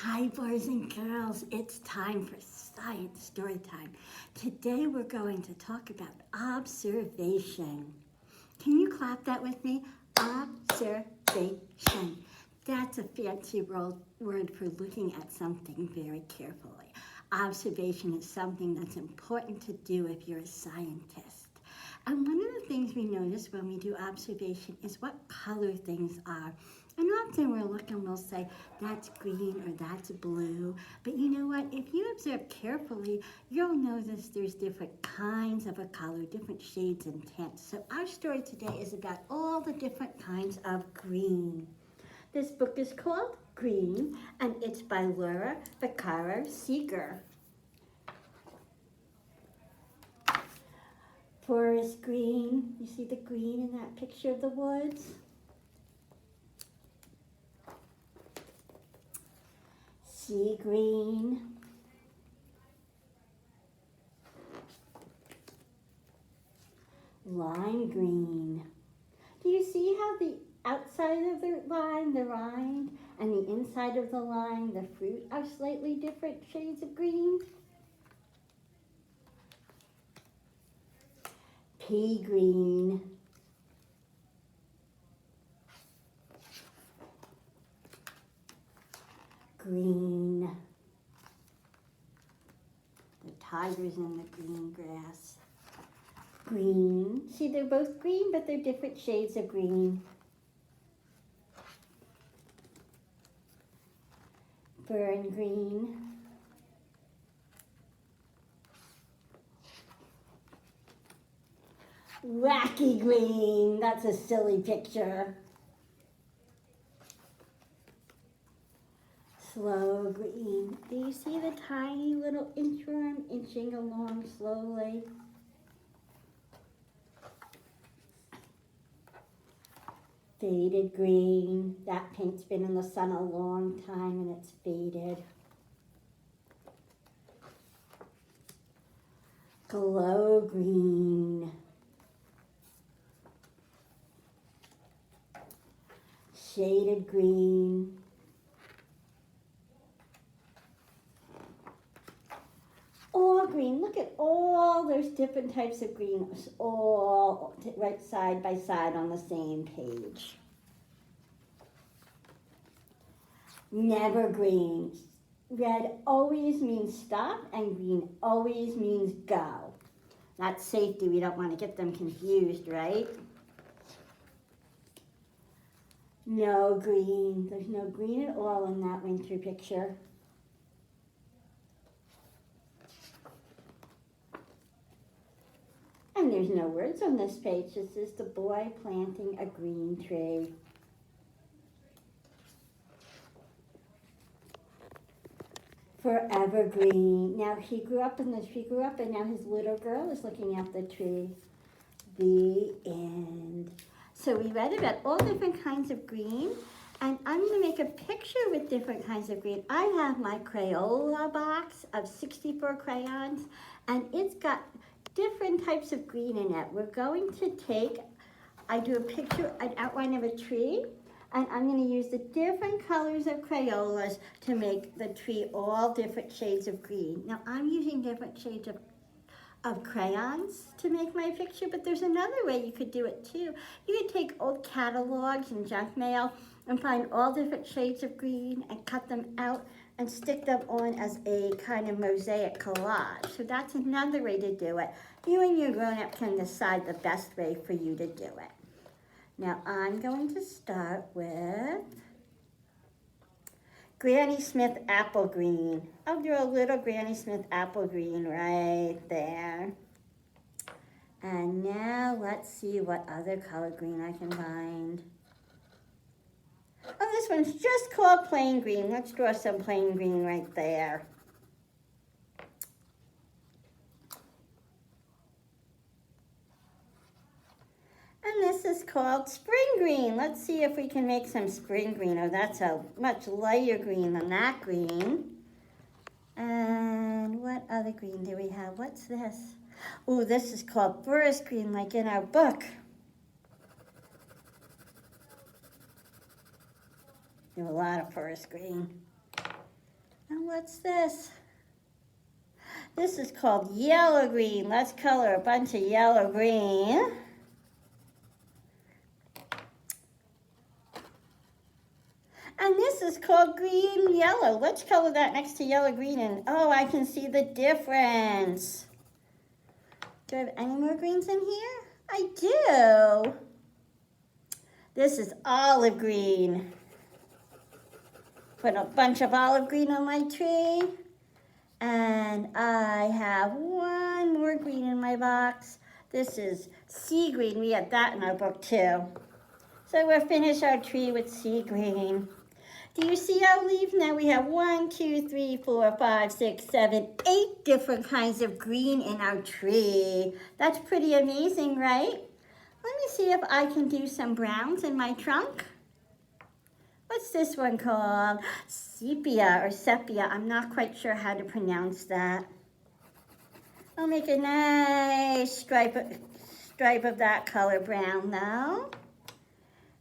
Hi, boys and girls. It's time for science story time. Today we're going to talk about observation. Can you clap that with me? Observation. That's a fancy word for looking at something very carefully. Observation is something that's important to do if you're a scientist. And one of the things we notice when we do observation is what color things are. And often we'll look and we'll say, that's green or that's blue. But you know what? If you observe carefully, you'll notice there's different kinds of a color, different shades and tints. So our story today is about all the different kinds of green. This book is called Green, and it's by Vaccaro, Seeger. Forest green, you see the green in that picture of the woods? Sea green. Lime green. Do you see how the outside of the rind, and the inside of the line, the fruit, are slightly different shades of green? Pea green. Green. The tiger's in the green grass. Green. See, they're both green, but they're different shades of green. Fern green. Wacky green. That's a silly picture. Slow green. Do you see the tiny little inchworm inching along slowly? Faded green. That paint's been in the sun a long time and it's faded. Glow green. Shaded green. All green. Look at all those different types of green, all right side by side on the same page. Never green. Red always means stop and green always means go. That's safety. We don't want to get them confused, right? No green. There's no green at all in that winter picture. And there's no words on this page. It's just a boy planting a green tree. Forever green. Now he grew up and now his little girl is looking at the tree. The end. So we read about all different kinds of green, and I'm going to make a picture with different kinds of green. I have my Crayola box of 64 crayons, and it's got different types of green in it. We're going to I do a picture, an outline of a tree, and I'm going to use the different colors of Crayolas to make the tree all different shades of green. Now I'm using different shades of crayons to make my picture, but there's another way you could do it too. You could take old catalogs and junk mail and find all different shades of green and cut them out and stick them on as a kind of mosaic collage. So that's another way to do it. You and your grown-up can decide the best way for you to do it. Now I'm going to start with Granny Smith apple green. I'll do a little Granny Smith apple green right there. And now let's see what other color green I can find. Oh, this one's just called plain green. Let's draw some plain green right there. And this is called spring green. Let's see if we can make some spring green. Oh, that's a much lighter green than that green. And what other green do we have? What's this? Oh, this is called forest green, like in our book. We have a lot of forest green. What's this? This is called yellow green. Let's color a bunch of yellow green. And this is called green yellow. Let's color that next to yellow green, and oh, I can see the difference. Do I have any more greens in here? I do. This is olive green. Put a bunch of olive green on my tree. And I have one more green in my box. This is sea green. We have that in our book too. So we'll finish our tree with sea green. Do you see our leaves? Now we have 1, 2, 3, 4, 5, 6, 7, 8 different kinds of green in our tree. That's pretty amazing, right? Let me see if I can do some browns in my trunk. What's this one called? Sepia or sepia. I'm not quite sure how to pronounce that. I'll make a nice stripe of that color brown though.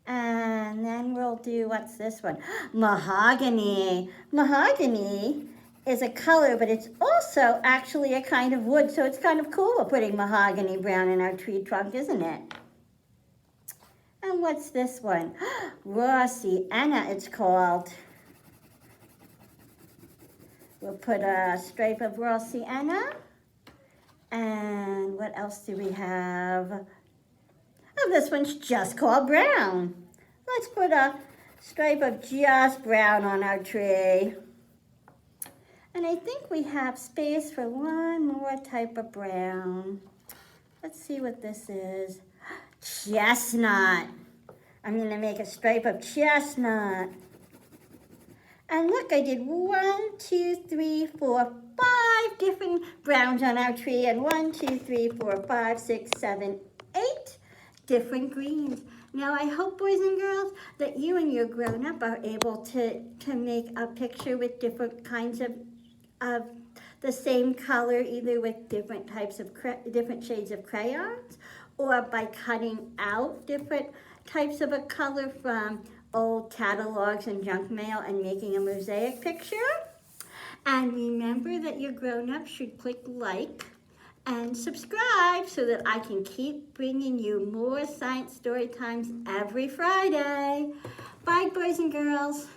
And then we'll do, what's this one? Mahogany. Mahogany is a color, but it's also actually a kind of wood, so it's kind of cool we're putting mahogany brown in our tree trunk, isn't it? And what's this one? Raw sienna, it's called. We'll put a stripe of raw sienna. And what else do we have? Oh, this one's just called brown. Let's put a stripe of just brown on our tree. And I think we have space for one more type of brown. Let's see what this is. Chestnut. I'm going to make a stripe of chestnut. And look, I did 1, 2, 3, 4, 5 different browns on our tree. And 1, 2, 3, 4, 5, 6, 7, 8 different greens. Now I hope, boys and girls, that you and your grown-up are able to make a picture with different kinds of the same color, either with different types of different shades of crayons, or by cutting out different types of a color from old catalogs and junk mail and making a mosaic picture. And remember that your grown-up should click like and subscribe so that I can keep bringing you more science story times every Friday. Bye, boys and girls.